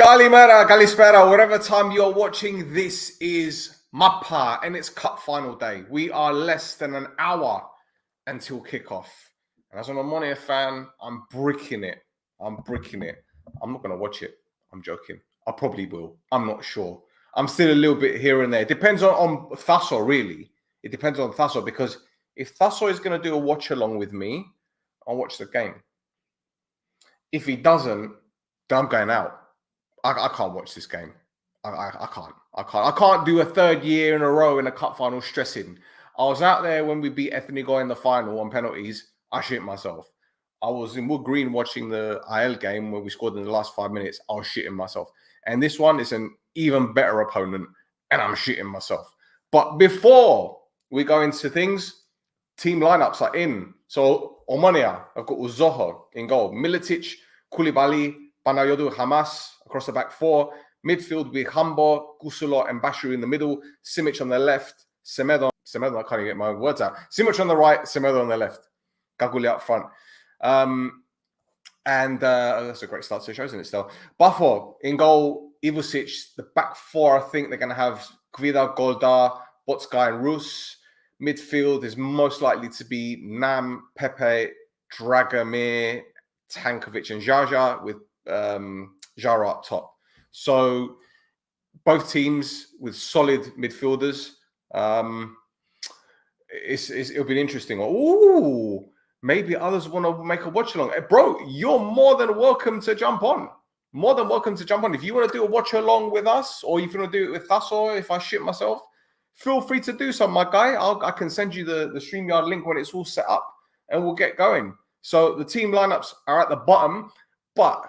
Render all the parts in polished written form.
Kalimera, Kalispera, whatever time you're watching, this is Mappa and it's cup final day. We are less than an hour until kickoff. And as an Omonoia fan, I'm bricking it. I'm not going to watch it. I'm joking. I probably will. I'm not sure. I'm still a little bit here and there. It depends on Thasso, really. It depends on Thasso, because if Thasso is going to do a watch along with me, I'll watch the game. If he doesn't, then I'm going out. I can't watch this game. I can't. I can't do a third year in a row in a cup final stressing. I was out there when we beat Ethnigo in the final on penalties. I shit myself. I was in Wood Green watching the IL game where we scored in the last 5 minutes. I was shitting myself. And this one is an even better opponent, and I'm shitting myself. But before we go into things, team lineups are in. So Omonoia, I've got Uzoho in goal. Militic, Koulibaly, Panayotou, Hamas across the back four. Midfield with Hambo, Kusulo, and Bashu in the middle. Simic on the left. Semedo, I can't even get my words out. Simic on the right, Semedo on the left. Gaguli up front. That's a great start to the show, isn't it, still? Pafos in goal. Ivusic, the back four, I think they're going to have Kvida, Goldar, Botskay, and Rus. Midfield is most likely to be Nam, Pepe, Dragomir, Tankovic, and Jaja, with Jara up top. So both teams with solid midfielders. It'll be interesting. Ooh, maybe others want to make a watch along. Bro, you're more than welcome to jump on. More than welcome to jump on. If you want to do a watch along with us, or if you want to do it with Thasso, if I shit myself, feel free to do so, my guy. I can send you the StreamYard link when it's all set up, and we'll get going. So the team lineups are at the bottom, but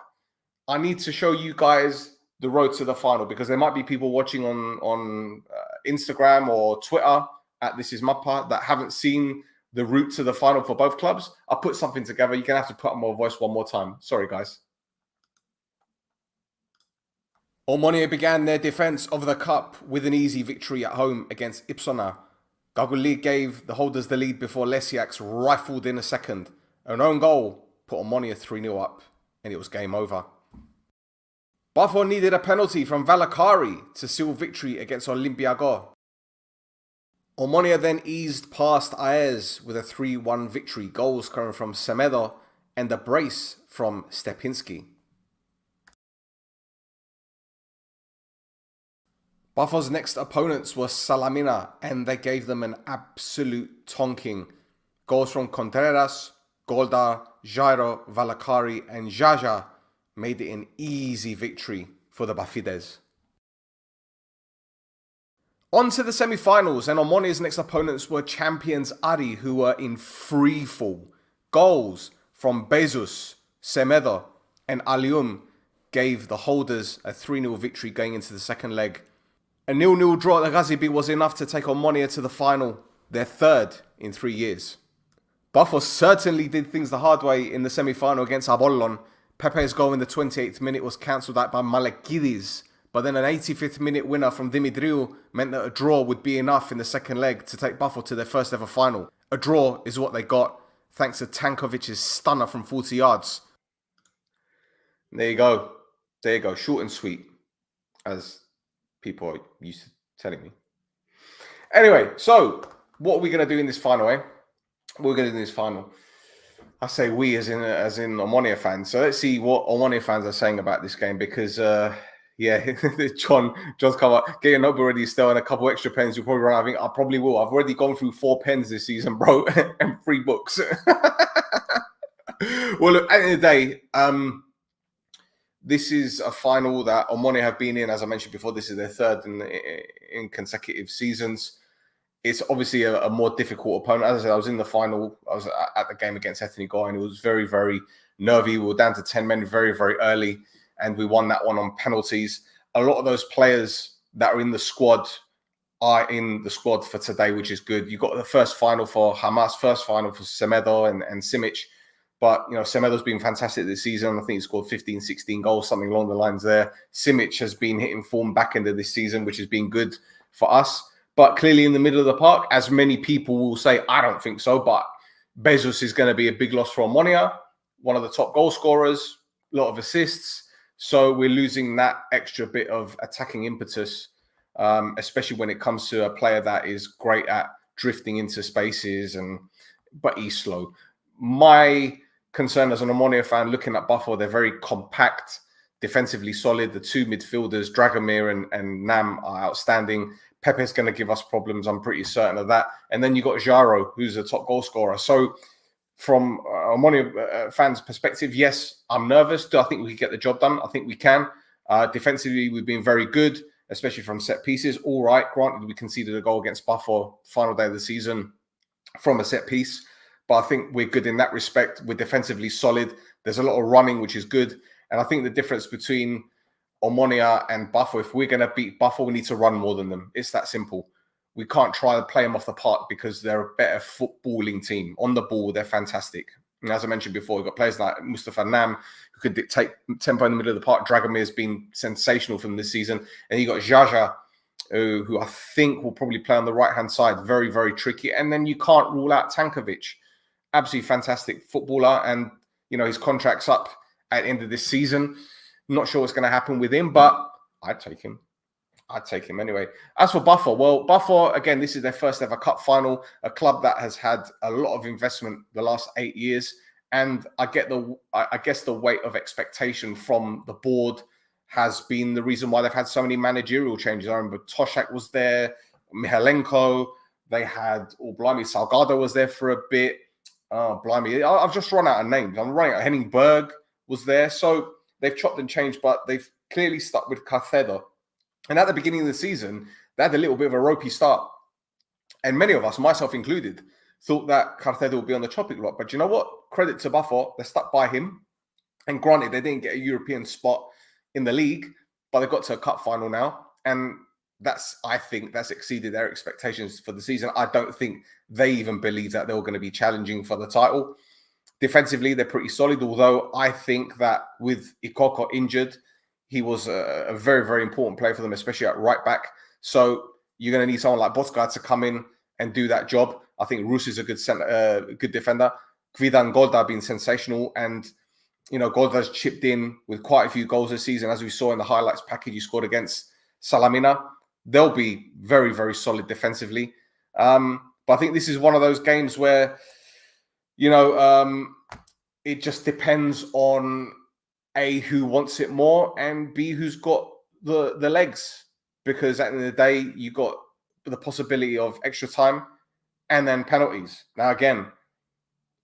I need to show you guys the road to the final, because there might be people watching on Instagram or Twitter at This Is Mappa that haven't seen the route to the final for both clubs. I put something together. You're going to have to put on my voice one more time. Sorry, guys. Omonoia began their defence of the cup with an easy victory at home against Ipsona. Gaguli gave the holders the lead before Lesiak's rifled in a second. An own goal put Omonoia 3-0 up, and it was game over. Pafos needed a penalty from Valakari to seal victory against Olympiacos. Omonoia then eased past Aez with a 3-1 victory, goals coming from Semedo and a brace from Stepinski. Pafos' next opponents were Salamina, and they gave them an absolute tonking. Goals from Contreras, Goldar, Jairo, Valakari, and Jaja made it an easy victory for the Bafides. On to the semi-finals, and Omonoia's next opponents were champions Ari, who were in free fall. Goals from Bezos, Semedo, and Alium gave the holders a 3-0 victory going into the second leg. A 0-0 draw at the Gazibi was enough to take Omonoia to the final, their third in 3 years. Pafos certainly did things the hard way in the semi-final against Apollon. Pepe's goal in the 28th minute was cancelled out by Malekidis, but then an 85th minute winner from Dimitriou meant that a draw would be enough in the second leg to take Pafos to their first ever final. A draw is what they got, thanks to Tankovic's stunner from 40 yards. There you go. There you go. Short and sweet, as people are used to telling me. Anyway, so what are we going to do in this final, eh? What we're going to do in this final. I say we as in Omonoia fans. So let's see what Omonoia fans are saying about this game, because John's come up, getting up already still, and a couple extra pens. You'll probably run. I think I probably will. I've already gone through 4 pens this season, bro, and 3 books. Well, look, at the end of the day, this is a final that Omonoia have been in. As I mentioned before, this is their third in consecutive seasons. It's obviously a more difficult opponent. As I said, I was in the final. I was at the game against Ethnigo, and it was very, very nervy. We were down to 10 men very, very early, and we won that one on penalties. A lot of those players that are in the squad are in the squad for today, which is good. You got the first final for Hamas, first final for Semedo and Simic. But, you know, Semedo's been fantastic this season. I think he scored 15, 16 goals, something along the lines there. Simic has been hitting form back into this season, which has been good for us. But clearly in the middle of the park, as many people will say, I don't think so, but Bezos is going to be a big loss for Omonoia. One of the top goal scorers, a lot of assists. So we're losing that extra bit of attacking impetus, especially when it comes to a player that is great at drifting into spaces, but he's slow. My concern as an Omonoia fan, looking at Buffalo, they're very compact, defensively solid. The two midfielders, Dragomir and Nam, are outstanding. Pepe's going to give us problems. I'm pretty certain of that. And then you got Jaro, who's a top goal scorer. So from Omonoia fans' perspective, yes, I'm nervous. Do I think we can get the job done? I think we can. Defensively, we've been very good, especially from set pieces. All right, granted, we conceded a goal against Buffalo final day of the season from a set piece, but I think we're good in that respect. We're defensively solid. There's a lot of running, which is good. And I think the difference between Omonoia and Buffalo, if we're going to beat Buffalo, we need to run more than them. It's that simple. We can't try to play them off the park because they're a better footballing team. On the ball, they're fantastic. And as I mentioned before, we've got players like Mustafa Nam, who can dictate tempo in the middle of the park. Dragomir has been sensational from this season. And you got Jaja, who I think will probably play on the right-hand side. Very, very tricky. And then you can't rule out Tankovic. Absolutely fantastic footballer. And, you know, his contract's up at the end of this season. Not sure what's going to happen with him, but I'd take him. I'd take him anyway. As for Buffalo, well, Buffalo, again, this is their first ever cup final, a club that has had a lot of investment the last 8 years. And I guess the weight of expectation from the board has been the reason why they've had so many managerial changes. I remember Toshak was there, Mihalenko, they had, Salgado was there for a bit. Oh, blimey. I've just run out of names. I'm running out. Henning Berg was there. So they've chopped and changed, but they've clearly stuck with Carcedo. And at the beginning of the season, they had a little bit of a ropey start. And many of us, myself included, thought that Carcedo would be on the chopping block. But you know what? Credit to Buffalo. They're stuck by him. And granted, they didn't get a European spot in the league, but they got to a cup final now. And I think that's exceeded their expectations for the season. I don't think they even believe that they were going to be challenging for the title. Defensively, they're pretty solid, although I think that with Ikoko injured, he was a very, very important player for them, especially at right back. So you're going to need someone like Bosca to come in and do that job. I think Rus is a good defender. Gvida and Golda have been sensational. And, you know, Golda's chipped in with quite a few goals this season, as we saw in the highlights package he scored against Salamina. They'll be very, very solid defensively. But I think this is one of those games where, you know, it just depends on A, who wants it more, and B, who's got the legs. Because at the end of the day, you got the possibility of extra time and then penalties. Now, again,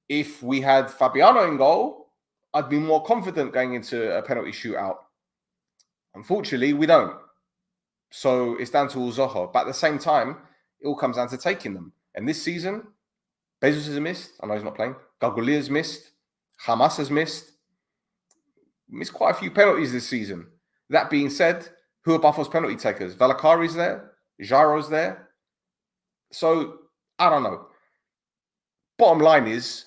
if we had Fabiano in goal, I'd be more confident going into a penalty shootout. Unfortunately, we don't. So it's down to Uzoho. But at the same time, it all comes down to taking them. And this season, Bezos has missed. I know he's not playing. Gargolia's missed. Hamas has missed. Missed quite a few penalties this season. That being said, who are Buffalo's penalty takers? Valakari's there. Jaro's there. So, I don't know. Bottom line is,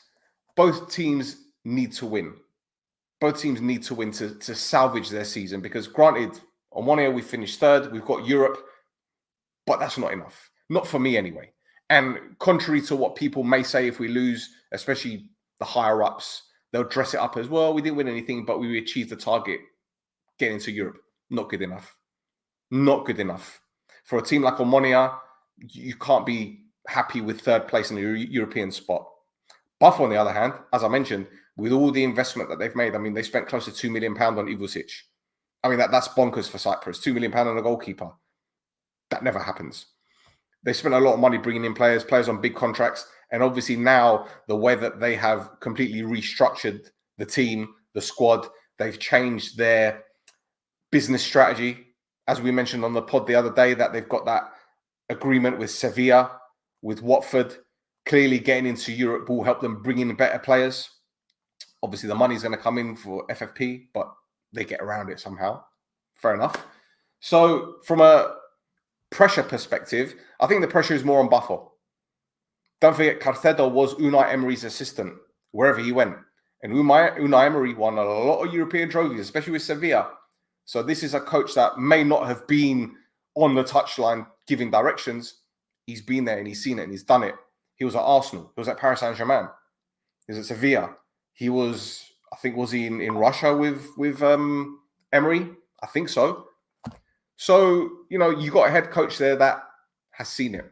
both teams need to win. Both teams need to win to salvage their season. Because granted, on one year we finished third. We've got Europe. But that's not enough. Not for me anyway. And contrary to what people may say, if we lose, especially the higher-ups, they'll dress it up as, well, we didn't win anything, but we achieved the target, getting to Europe. Not good enough. Not good enough. For a team like Omonoia, you can't be happy with third place in the European spot. Buffalo, on the other hand, as I mentioned, with all the investment that they've made, I mean, they spent close to £2 million on Ivusic. I mean, that's bonkers for Cyprus. £2 million on a goalkeeper. That never happens. They spent a lot of money bringing in players on big contracts. And obviously now, the way that they have completely restructured the team, the squad, they've changed their business strategy. As we mentioned on the pod the other day, that they've got that agreement with Sevilla, with Watford. Clearly getting into Europe will help them bring in better players. Obviously, the money's going to come in for FFP, but they get around it somehow. Fair enough. So from a pressure perspective, I think the pressure is more on Buffalo. Don't forget, Carcedo was Unai Emery's assistant wherever he went. And Unai Emery won a lot of European trophies, especially with Sevilla. So this is a coach that may not have been on the touchline giving directions. He's been there and he's seen it and he's done it. He was at Arsenal. He was at Paris Saint-Germain. He was at Sevilla. He was, I think, was he in Russia with Emery? I think so. So, you got a head coach there that has seen it.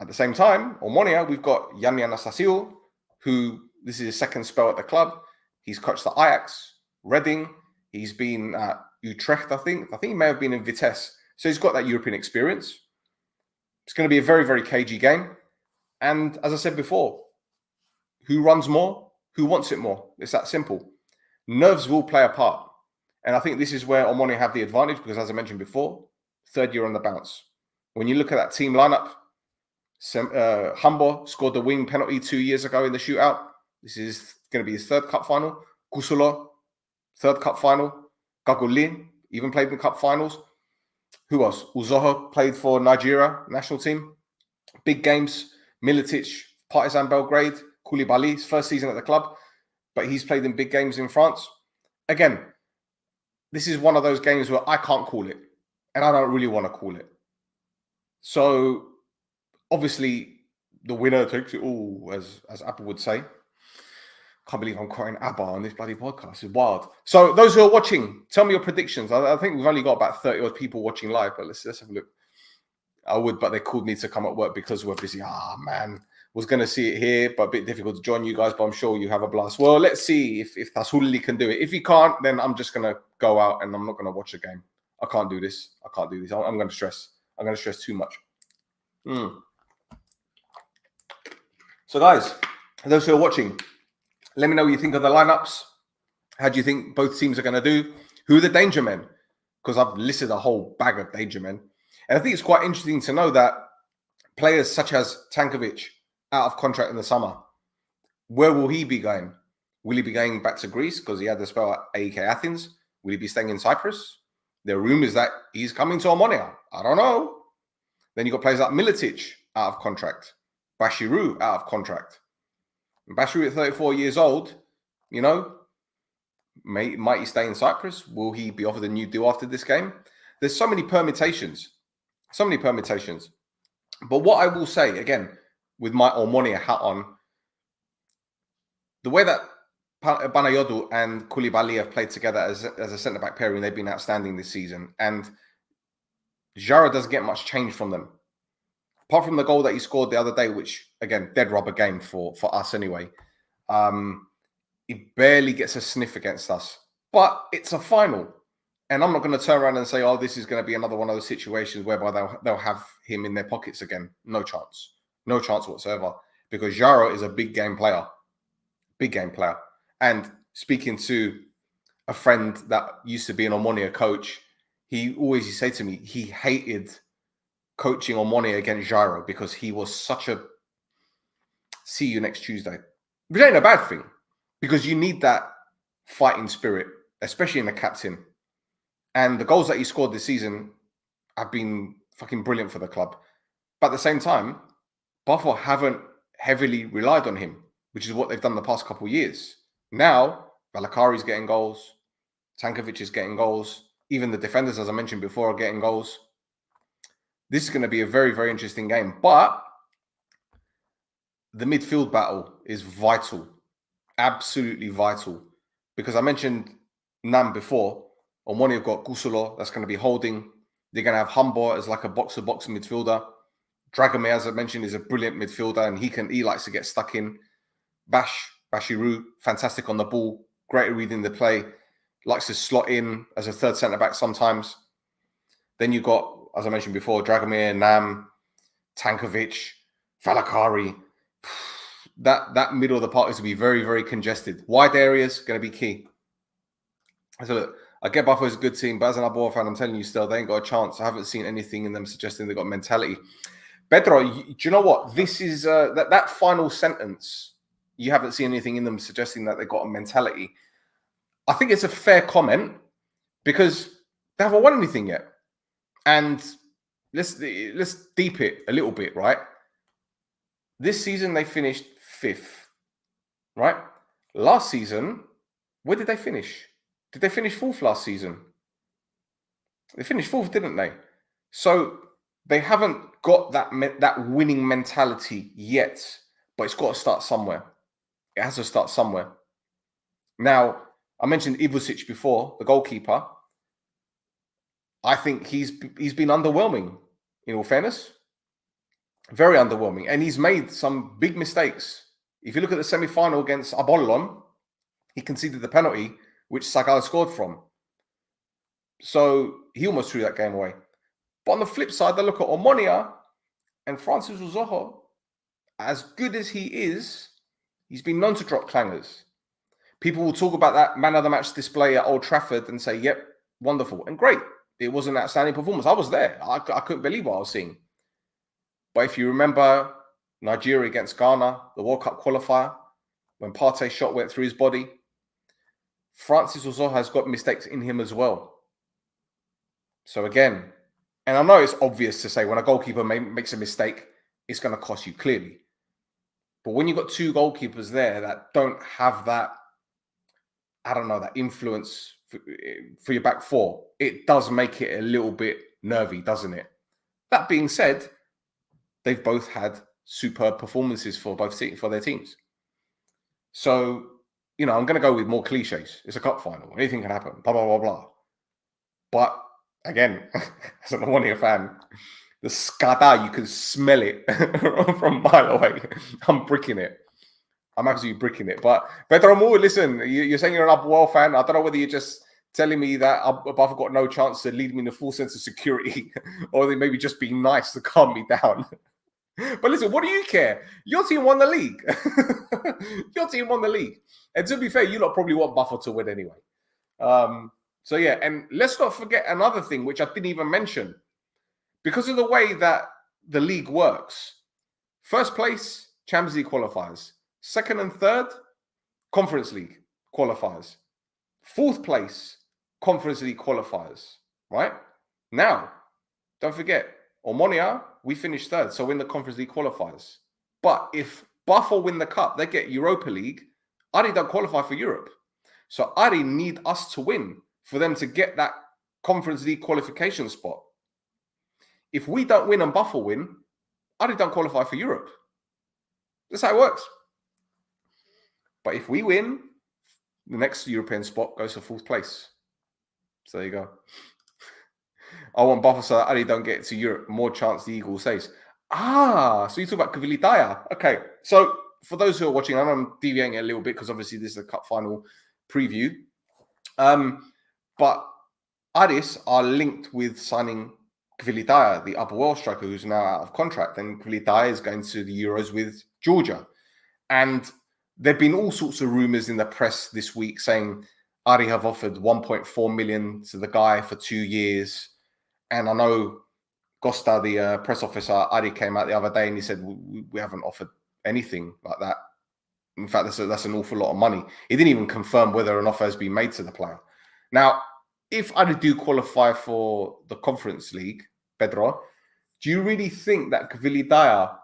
At the same time, Omonia, we've got Yanni Anastasio, who this is his second spell at the club. He's coached the Ajax, Reading. He's been at Utrecht, I think. I think he may have been in Vitesse. So he's got that European experience. It's going to be a very, very cagey game. And as I said before, who runs more? Who wants it more? It's that simple. Nerves will play a part. And I think this is where Omonia have the advantage because, as I mentioned before, third year on the bounce. When you look at that team lineup, Humber scored the wing penalty 2 years ago in the shootout. This is going to be his third cup final. Kusula, third cup final. Gagolin even played in the cup finals. Who else? Uzoho played for Nigeria national team. Big games. Militic, Partizan Belgrade. Koulibaly, his first season at the club. But he's played in big games in France. Again, this is one of those games where I can't call it. And I don't really want to call it. So, obviously, the winner takes it all, as Apple would say. Can't believe I'm quoting ABBA on this bloody podcast. It's wild. So, those who are watching, tell me your predictions. I think we've only got about 30 odd people watching live, but let's have a look. I would, but they called me to come at work because we're busy. Man. Was going to see it here, but a bit difficult to join you guys, but I'm sure you have a blast. Well, let's see if Tasulli can do it. If he can't, then I'm just going to go out and I'm not going to watch the game. I can't do this. I'm going to stress. I'm going to stress too much. So, guys, those who are watching, let me know what you think of the lineups. How do you think both teams are going to do? Who are the danger men? Because I've listed a whole bag of danger men. And I think it's quite interesting to know that players such as Tankovic, out of contract in the summer, where will he be going? Will he be going back to Greece because he had the spell at AEK Athens? Will he be staying in Cyprus? There are rumors that he's coming to Omonia. I don't know. Then you got players like Militic out of contract, Bashiru out of contract. And Bashiru at 34 years old, might he stay in Cyprus? Will he be offered a new deal after this game? There's so many permutations. But what I will say, again, with my Omonia hat on, the way that Banayodu and Koulibaly have played together as a centre-back pairing, they've been outstanding this season. And Jara doesn't get much change from them. Apart from the goal that he scored the other day, which, again, dead rubber game for us anyway. He barely gets a sniff against us. But it's a final. And I'm not going to turn around and say, this is going to be another one of those situations whereby they'll have him in their pockets again. No chance. No chance whatsoever. Because Jaro is a big game player. Big game player. And speaking to a friend that used to be an Omonia coach, he always used to say to me, he hated coaching Omonia against Jaro because he was such a see you next Tuesday. Which ain't a bad thing. Because you need that fighting spirit, especially in the captain. And the goals that he scored this season have been fucking brilliant for the club. But at the same time, Buffalo haven't heavily relied on him, which is what they've done the past couple of years. Now, Valakari's getting goals. Tankovic is getting goals. Even the defenders, as I mentioned before, are getting goals. This is going to be a very, very interesting game. But the midfield battle is vital. Absolutely vital. Because I mentioned Nam before. On one, you've got Gusulo, that's going to be holding. They're going to have Humber as like a box-to-box midfielder. Dragomir, as I mentioned, is a brilliant midfielder, and he likes to get stuck in. Bashiru, fantastic on the ball, great at reading the play, likes to slot in as a third centre-back sometimes. Then you've got, as I mentioned before, Dragomir, Nam, Tankovic, Valakari. That middle of the park is going to be very, very congested. Wide areas, going to be key. So look, I get Buffalo is a good team, but as an Arbor fan, I'm telling you still, they ain't got a chance. I haven't seen anything in them suggesting they've got mentality. Pedro, do you know what? This is that final sentence. You haven't seen anything in them suggesting that they've got a mentality. I think it's a fair comment because they haven't won anything yet. And let's deep it a little bit, right? This season they finished 5th, right? Last season, where did they finish? Did they finish 4th last season? They finished 4th, didn't they? So they haven't got that winning mentality yet, but it's got to start somewhere. It has to start somewhere. Now, I mentioned Ivusic before, the goalkeeper. I think he's been underwhelming, in all fairness. Very underwhelming. And he's made some big mistakes. If you look at the semi-final against Apollon, he conceded the penalty, which Sagal scored from. So he almost threw that game away. But on the flip side, they look at Omonoia and Francis Uzoho. As good as he is, he's been known to drop clangers. People will talk about that man of the match display at Old Trafford and say, yep, wonderful and great. It was an outstanding performance. I was there. I couldn't believe what I was seeing. But if you remember Nigeria against Ghana, the World Cup qualifier, when Partey's shot went through his body, Francis Uzoho has got mistakes in him as well. So again, and I know it's obvious to say when a goalkeeper makes a mistake, it's going to cost you clearly. But when you've got two goalkeepers there that don't have that, I don't know, that influence for your back four, it does make it a little bit nervy, doesn't it? That being said, they've both had superb performances for their teams. So, I'm going to go with more cliches. It's a cup final. Anything can happen. Blah, blah, blah, blah. But again, as an Omonoia fan, the skada, you can smell it from a mile away. I'm bricking it. I'm absolutely bricking it. But Pedro Moore, listen, you're saying you're an Apoel fan. I don't know whether you're just telling me that I've got no chance to lead me in a full sense of security, or they maybe just being nice to calm me down. But listen, what do you care? Your team won the league. Your team won the league. And to be fair, you lot probably want Buffalo to win anyway. So yeah, and let's not forget another thing, which I didn't even mention. Because of the way that the league works, first place, Champions League qualifiers. Second and third, Conference League qualifiers. Fourth place, Conference League qualifiers. Right? Now, don't forget, Omonoia, we finished third, so win the Conference League qualifiers. But if Buffalo win the cup, they get Europa League. Ari don't qualify for Europe. So Ari need us to win for them to get that Conference League qualification spot. If we don't win and Buffalo win, Ari don't qualify for Europe. That's how it works. But if we win, the next European spot goes for fourth place. So there you go. I want Buffalo so that Ari don't get to Europe. More chance the Eagle says. So you talk about Kvilitaya. Okay. So for those who are watching, I know I'm deviating a little bit because obviously this is a cup final preview. But Aris are linked with signing Kvilitaya, the upper world striker who's now out of contract. And Kvilitaya is going to the Euros with Georgia. And there have been all sorts of rumours in the press this week saying Ari have offered 1.4 million to the guy for 2 years. And I know Costa, the press officer, Ari came out the other day and he said, we haven't offered anything like that. In fact, that's an awful lot of money. He didn't even confirm whether an offer has been made to the player. Now, if Ari do qualify for the Conference League, Pedro, do you really think that Kvilitaya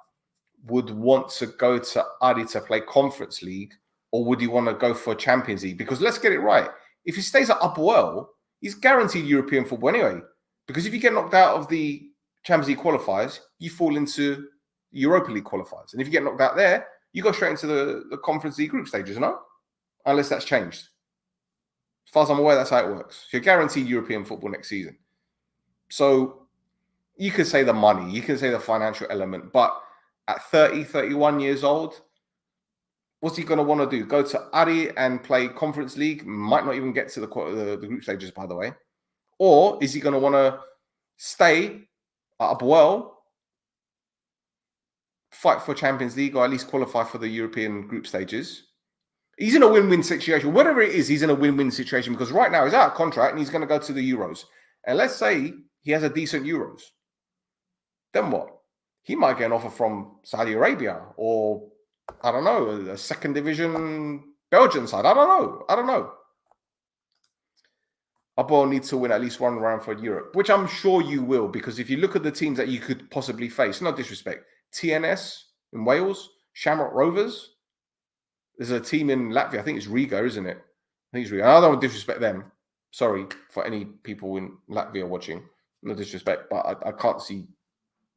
would want to go to Ari to play Conference League, or would he want to go for Champions League? Because let's get it right. If he stays at Apoel, he's guaranteed European football anyway. Because if you get knocked out of the Champions League qualifiers, you fall into Europa League qualifiers. And if you get knocked out there, you go straight into the Conference League group stages, no? Unless that's changed. As far as I'm aware, that's how it works. So you're guaranteed European football next season. So you can say the money, you can say the financial element, but at 30, 31 years old, what's he going to want to do? Go to Ari and play Conference League? Might not even get to the group stages, by the way. Or is he going to want to stay at Apoel, fight for Champions League, or at least qualify for the European group stages? He's in a win-win situation. Whatever it is, he's in a win-win situation because right now he's out of contract and he's going to go to the Euros. And let's say he has a decent Euros. Then what? He might get an offer from Saudi Arabia or, I don't know, a second division Belgian side. I don't know. Apoel needs to win at least one round for Europe, which I'm sure you will, because if you look at the teams that you could possibly face, no disrespect, TNS in Wales, Shamrock Rovers, there's a team in Latvia, I think it's Riga, isn't it? I think it's Riga. I don't want to disrespect them. Sorry for any people in Latvia watching. No disrespect, but I can't see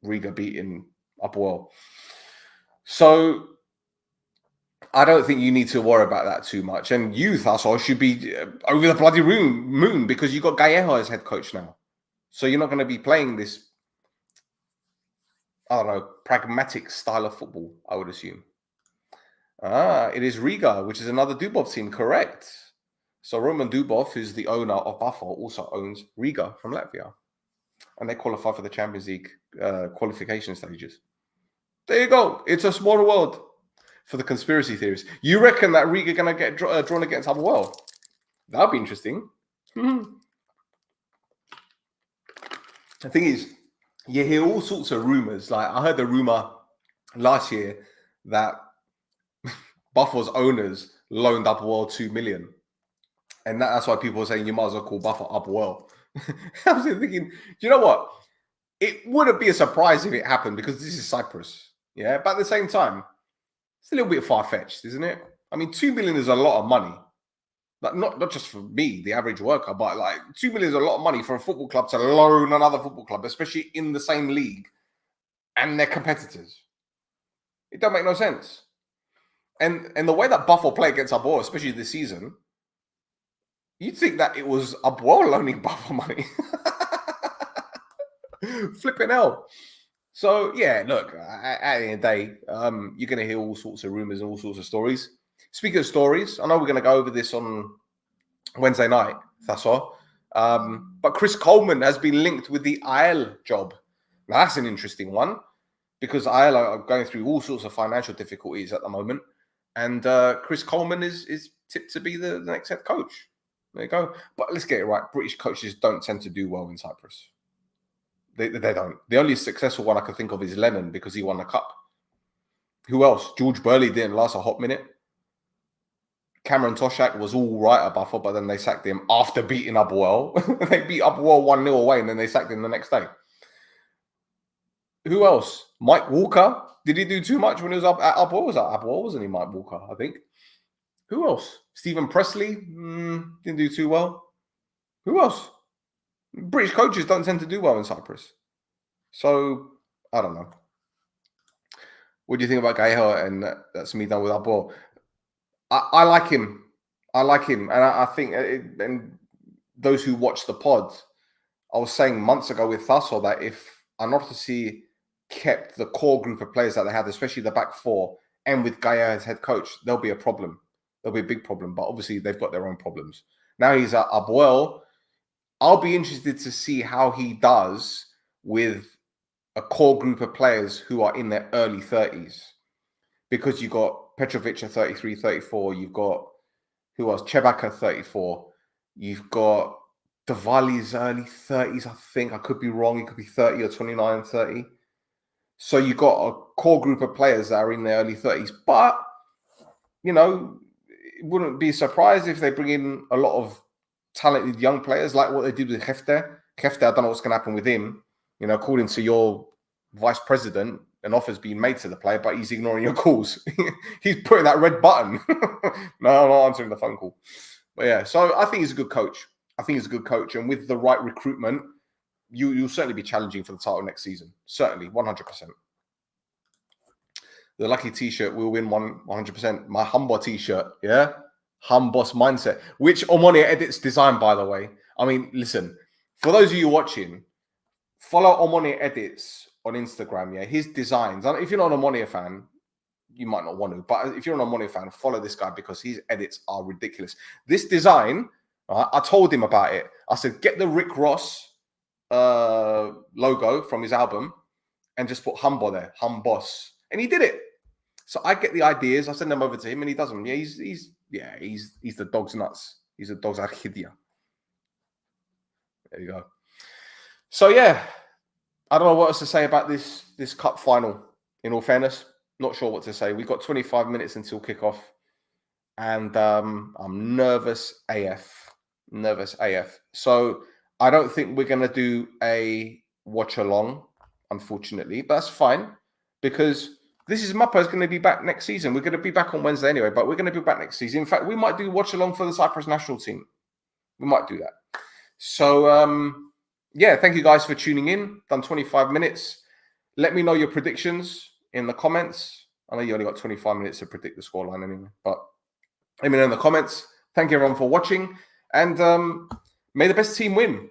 Riga beating Apoel. So I don't think you need to worry about that too much. And you, Thassos, should be over the bloody moon because you got Gallejo as head coach now. So you're not going to be playing this, I don't know, pragmatic style of football, I would assume. It is Riga, which is another Dubov team, correct. So Roman Dubov, who's the owner of Pafos, also owns Riga from Latvia. And they qualify for the Champions League qualification stages. There you go. It's a smaller world for the conspiracy theories. You reckon that Riga are going to get drawn against Abuel? That'll be interesting. The thing is, you hear all sorts of rumors. Like I heard the rumor last year that Buffalo's owners loaned Abuel 2 million. And that's why people are saying you might as well call Buffalo Abuel. I was thinking, you know what? It wouldn't be a surprise if it happened because this is Cyprus. Yeah, but at the same time, it's a little bit far-fetched, isn't it? I mean, 2 million is a lot of money. Like not just for me, the average worker, but like 2 million is a lot of money for a football club to loan another football club, especially in the same league and their competitors. It don't make no sense. And the way that Buffalo play against Abuel, especially this season, you'd think that it was Abuel loaning Buffalo money. Flipping hell. So, yeah, look, at the end of the day, you're going to hear all sorts of rumors and all sorts of stories. Speaking of stories, I know we're going to go over this on Wednesday night, Thassos. But Chris Coleman has been linked with the IL job. Now, that's an interesting one because IL are going through all sorts of financial difficulties at the moment. And Chris Coleman is tipped to be the next head coach. There you go. But let's get it right. British coaches don't tend to do well in Cyprus. They don't. The only successful one I can think of is Lennon because he won the cup. Who else? George Burley didn't last a hot minute. Cameron Toshak was all right at Buffalo, but then they sacked him after beating Abuel. They beat Abuel 1-0 away and then they sacked him the next day. Who else? Mike Walker. Did he do too much when he was up at Abuel? Was that Abuel? Wasn't he Mike Walker, I think? Who else? Stephen Presley. Didn't do too well. Who else? British coaches don't tend to do well in Cyprus. So, I don't know. What do you think about Gallejo? And that's me done with Abuel. I like him. And I think, and those who watch the pod, I was saying months ago with Thassos that if Anorthosis kept the core group of players that they had, especially the back four, and with Gallejo as head coach, there'll be a problem. There'll be a big problem. But obviously, they've got their own problems. Now he's at Abuel. I'll be interested to see how he does with a core group of players who are in their early 30s. Because you've got Petrovic at 33, 34. You've got, who else? Chebaka 34. You've got Diwali's early 30s, I think. I could be wrong. He could be 30 or 29, 30. So you've got a core group of players that are in their early 30s. But, you know, it wouldn't be surprised if they bring in a lot of talented young players like what they did with Hefte. Hefte, I don't know what's going to happen with him. You know, according to your vice president, an offer's being made to the player, but he's ignoring your calls. He's putting that red button. No, I'm not answering the phone call. But yeah, so I think he's a good coach. And with the right recruitment, you'll certainly be challenging for the title next season. Certainly, 100%. The lucky t-shirt will win 100%. My Humbo t-shirt, yeah? Humboss mindset, which Omonoia Edits designed, by the way. I mean, listen, for those of you watching, follow Omonoia Edits on Instagram, yeah? His designs, if you're not an Omonoia fan, you might not want to, but if you're an Omonoia fan, follow this guy because his edits are ridiculous. This design, I told him about it. I said, get the Rick Ross logo from his album and just put Humbo there, Humboss. And he did it. So I get the ideas, I send them over to him and he does them. Yeah, he's the dog's nuts. He's a dog's archidia. There you go. So yeah, I don't know what else to say about this cup final. In all fairness, not sure what to say. We've got 25 minutes until kickoff, and I'm nervous AF. So I don't think we're going to do a watch along, unfortunately, but that's fine because this is Mappa is going to be back next season. We're going to be back on Wednesday anyway, but we're going to be back next season. In fact, we might do watch along for the Cyprus national team. We might do that. So, yeah, thank you guys for tuning in. Done 25 minutes. Let me know your predictions in the comments. I know you only got 25 minutes to predict the scoreline anyway, but let me know in the comments. Thank you everyone for watching, and may the best team win.